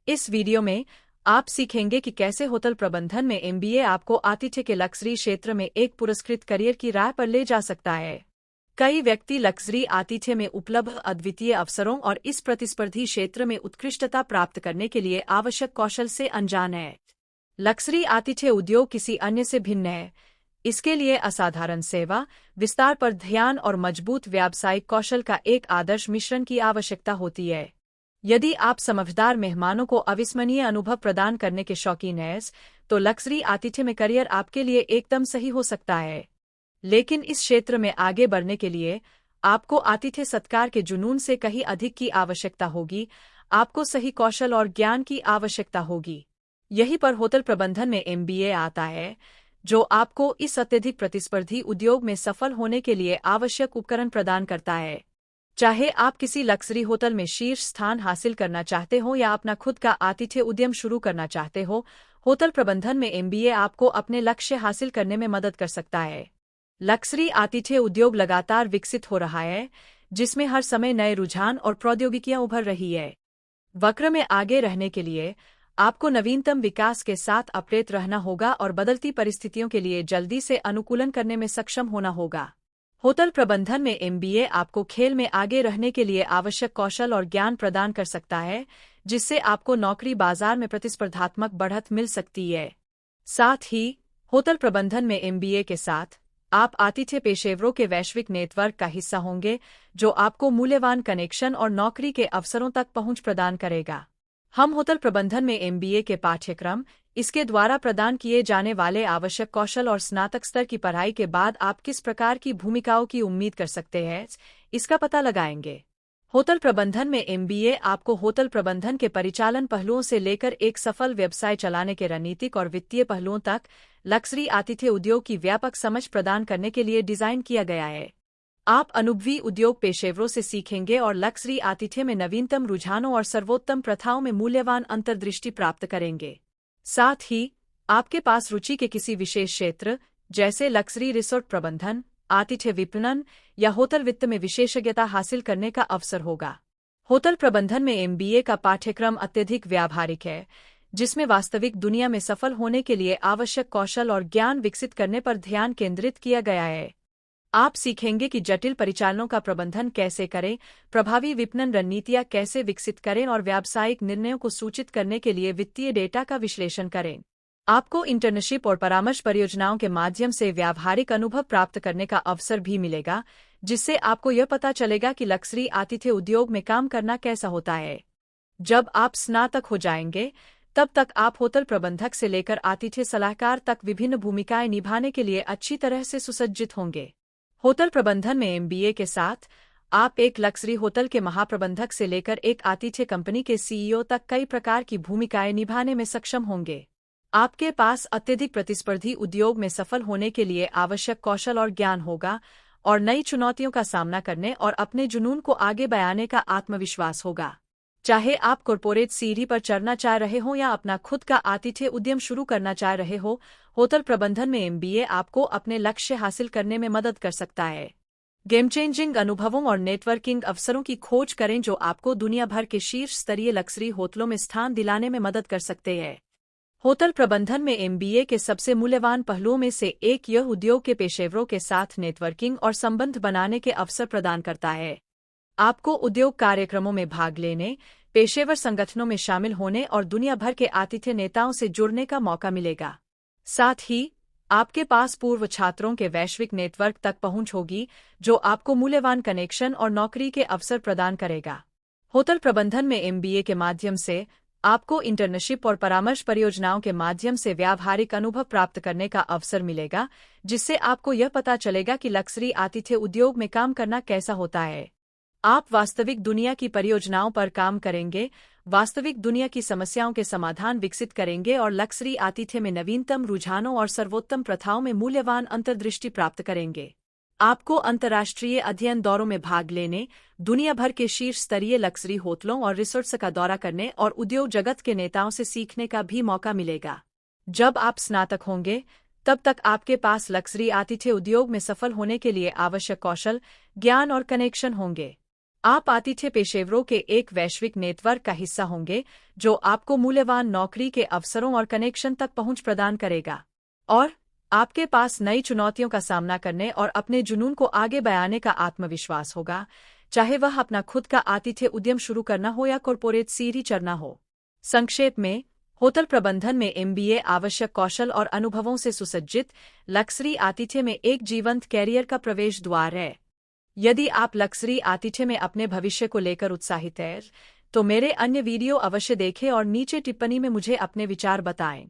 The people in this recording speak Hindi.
इस वीडियो में आप सीखेंगे कि कैसे होटल प्रबंधन में एमबीए आपको आतिथ्य के लग्जरी क्षेत्र में एक पुरस्कृत करियर की राह पर ले जा सकता है। कई व्यक्ति लग्जरी आतिथ्य में उपलब्ध अद्वितीय अवसरों और इस प्रतिस्पर्धी क्षेत्र में उत्कृष्टता प्राप्त करने के लिए आवश्यक कौशल से अनजान है। लग्जरी आतिथ्य उद्योग किसी अन्य से भिन्न है। इसके लिए असाधारण सेवा विस्तार पर ध्यान और मजबूत व्यावसायिक कौशल का एक आदर्श मिश्रण की आवश्यकता होती है। यदि आप समझदार मेहमानों को अविस्मरणीय अनुभव प्रदान करने के शौकीन हैं, तो लग्जरी आतिथ्य में करियर आपके लिए एकदम सही हो सकता है। लेकिन इस क्षेत्र में आगे बढ़ने के लिए आपको आतिथ्य सत्कार के जुनून से कहीं अधिक की आवश्यकता होगी। आपको सही कौशल और ज्ञान की आवश्यकता होगी। यहीं पर होटल प्रबंधन में एमबीए आता है, जो आपको इस अत्यधिक प्रतिस्पर्धी उद्योग में सफल होने के लिए आवश्यक उपकरण प्रदान करता है। चाहे आप किसी लग्जरी होटल में शीर्ष स्थान हासिल करना चाहते हो या अपना खुद का आतिथ्य उद्यम शुरू करना चाहते हो, होटल प्रबंधन में एमबीए आपको अपने लक्ष्य हासिल करने में मदद कर सकता है। लग्जरी आतिथ्य उद्योग लगातार विकसित हो रहा है, जिसमें हर समय नए रुझान और प्रौद्योगिकियां उभर रही है। वक्र में आगे रहने के लिए आपको नवीनतम विकास के साथ अपडेट रहना होगा और बदलती परिस्थितियों के लिए जल्दी से अनुकूलन करने में सक्षम होना होगा। होटल प्रबंधन में एमबीए आपको खेल में आगे रहने के लिए आवश्यक कौशल और ज्ञान प्रदान कर सकता है, जिससे आपको नौकरी बाजार में प्रतिस्पर्धात्मक बढ़त मिल सकती है। साथ ही होटल प्रबंधन में एमबीए के साथ आप आतिथ्य पेशेवरों के वैश्विक नेटवर्क का हिस्सा होंगे, जो आपको मूल्यवान कनेक्शन और नौकरी के अवसरों तक पहुंच प्रदान करेगा। हम होटल प्रबंधन में एमबीए के पाठ्यक्रम, इसके द्वारा प्रदान किए जाने वाले आवश्यक कौशल और स्नातक स्तर की पढ़ाई के बाद आप किस प्रकार की भूमिकाओं की उम्मीद कर सकते हैं, इसका पता लगाएंगे। होटल प्रबंधन में एमबीए आपको होटल प्रबंधन के परिचालन पहलुओं से लेकर एक सफल व्यवसाय चलाने के रणनीतिक और वित्तीय पहलुओं तक लग्जरी आतिथ्य उद्योग की व्यापक समझ प्रदान करने के लिए डिजाइन किया गया है। आप अनुभवी उद्योग पेशेवरों से सीखेंगे और लग्जरी आतिथ्य में नवीनतम रुझानों और सर्वोत्तम प्रथाओं में मूल्यवान अंतर्दृष्टि प्राप्त करेंगे। साथ ही आपके पास रुचि के किसी विशेष क्षेत्र, जैसे लग्जरी रिसोर्ट प्रबंधन, आतिथ्य विपणन या होटल वित्त में विशेषज्ञता हासिल करने का अवसर होगा। होटल प्रबंधन में एमबीए का पाठ्यक्रम अत्यधिक व्यावहारिक है, जिसमें वास्तविक दुनिया में सफल होने के लिए आवश्यक कौशल और ज्ञान विकसित करने पर ध्यान केंद्रित किया गया है। आप सीखेंगे कि जटिल परिचालनों का प्रबंधन कैसे करें, प्रभावी विपणन रणनीतियां कैसे विकसित करें और व्यावसायिक निर्णयों को सूचित करने के लिए वित्तीय डेटा का विश्लेषण करें। आपको इंटर्नशिप और परामर्श परियोजनाओं के माध्यम से व्यावहारिक अनुभव प्राप्त करने का अवसर भी मिलेगा, जिससे आपको यह पता चलेगा कि लग्जरी आतिथ्य उद्योग में काम करना कैसा होता है। जब आप स्नातक हो जाएंगे, तब तक आप होटल प्रबंधक से लेकर आतिथ्य सलाहकार तक विभिन्न भूमिकाएं निभाने के लिए अच्छी तरह से सुसज्जित होंगे। होटल प्रबंधन में एमबीए के साथ आप एक लग्जरी होटल के महाप्रबंधक से लेकर एक आतिथ्य कंपनी के सीईओ तक कई प्रकार की भूमिकाएं निभाने में सक्षम होंगे। आपके पास अत्यधिक प्रतिस्पर्धी उद्योग में सफल होने के लिए आवश्यक कौशल और ज्ञान होगा और नई चुनौतियों का सामना करने और अपने जुनून को आगे बढ़ाने का आत्मविश्वास होगा। चाहे आप कॉर्पोरेट सीढ़ी पर चढ़ना चाह रहे हो या अपना खुद का आतिथ्य उद्यम शुरू करना चाह रहे हो, होटल प्रबंधन में एमबीए आपको अपने लक्ष्य हासिल करने में मदद कर सकता है। गेम चेंजिंग अनुभवों और नेटवर्किंग अवसरों की खोज करें, जो आपको दुनिया भर के शीर्ष स्तरीय लग्जरी होटलों में स्थान दिलाने में मदद कर सकते हैं। होटल प्रबंधन में एमबीए के सबसे मूल्यवान पहलुओं में से एक यह उद्योग के पेशेवरों के साथ नेटवर्किंग और संबंध बनाने के अवसर प्रदान करता है। आपको उद्योग कार्यक्रमों में भाग लेने, पेशेवर संगठनों में शामिल होने और दुनिया भर के आतिथ्य नेताओं से जुड़ने का मौका मिलेगा। साथ ही आपके पास पूर्व छात्रों के वैश्विक नेटवर्क तक पहुंच होगी, जो आपको मूल्यवान कनेक्शन और नौकरी के अवसर प्रदान करेगा। होटल प्रबंधन में एमबीए के माध्यम से आपको इंटर्नशिप और परामर्श परियोजनाओं के माध्यम से व्यावहारिक अनुभव प्राप्त करने का अवसर मिलेगा, जिससे आपको यह पता चलेगा कि लग्जरी आतिथ्य उद्योग में काम करना कैसा होता है। आप वास्तविक दुनिया की परियोजनाओं पर काम करेंगे, वास्तविक दुनिया की समस्याओं के समाधान विकसित करेंगे और लग्जरी आतिथ्य में नवीनतम रुझानों और सर्वोत्तम प्रथाओं में मूल्यवान अंतर्दृष्टि प्राप्त करेंगे। आपको अंतर्राष्ट्रीय अध्ययन दौरों में भाग लेने, दुनिया भर के शीर्ष स्तरीय लग्जरी होटलों और रिसोर्ट्स का दौरा करने और उद्योग जगत के नेताओं से सीखने का भी मौका मिलेगा। जब आप स्नातक होंगे, तब तक आपके पास लग्जरी आतिथ्य उद्योग में सफल होने के लिए आवश्यक कौशल, ज्ञान और कनेक्शन होंगे। आप आतिथ्य पेशेवरों के एक वैश्विक नेटवर्क का हिस्सा होंगे जो आपको मूल्यवान नौकरी के अवसरों और कनेक्शन तक पहुंच प्रदान करेगा। और आपके पास नई चुनौतियों का सामना करने और अपने जुनून को आगे बढ़ाने का आत्मविश्वास होगा, चाहे वह अपना खुद का आतिथ्य उद्यम शुरू करना हो या कॉर्पोरेट सीढ़ी चढ़ना हो। संक्षेप में, होटल प्रबंधन में एमबीए आवश्यक कौशल और अनुभवों से सुसज्जित लक्जरी आतिथ्य में एक जीवंत कैरियर का प्रवेश द्वार है। यदि आप लक्जरी आतिथ्य में अपने भविष्य को लेकर उत्साहित हैं, तो मेरे अन्य वीडियो अवश्य देखें और नीचे टिप्पणी में मुझे अपने विचार बताएं।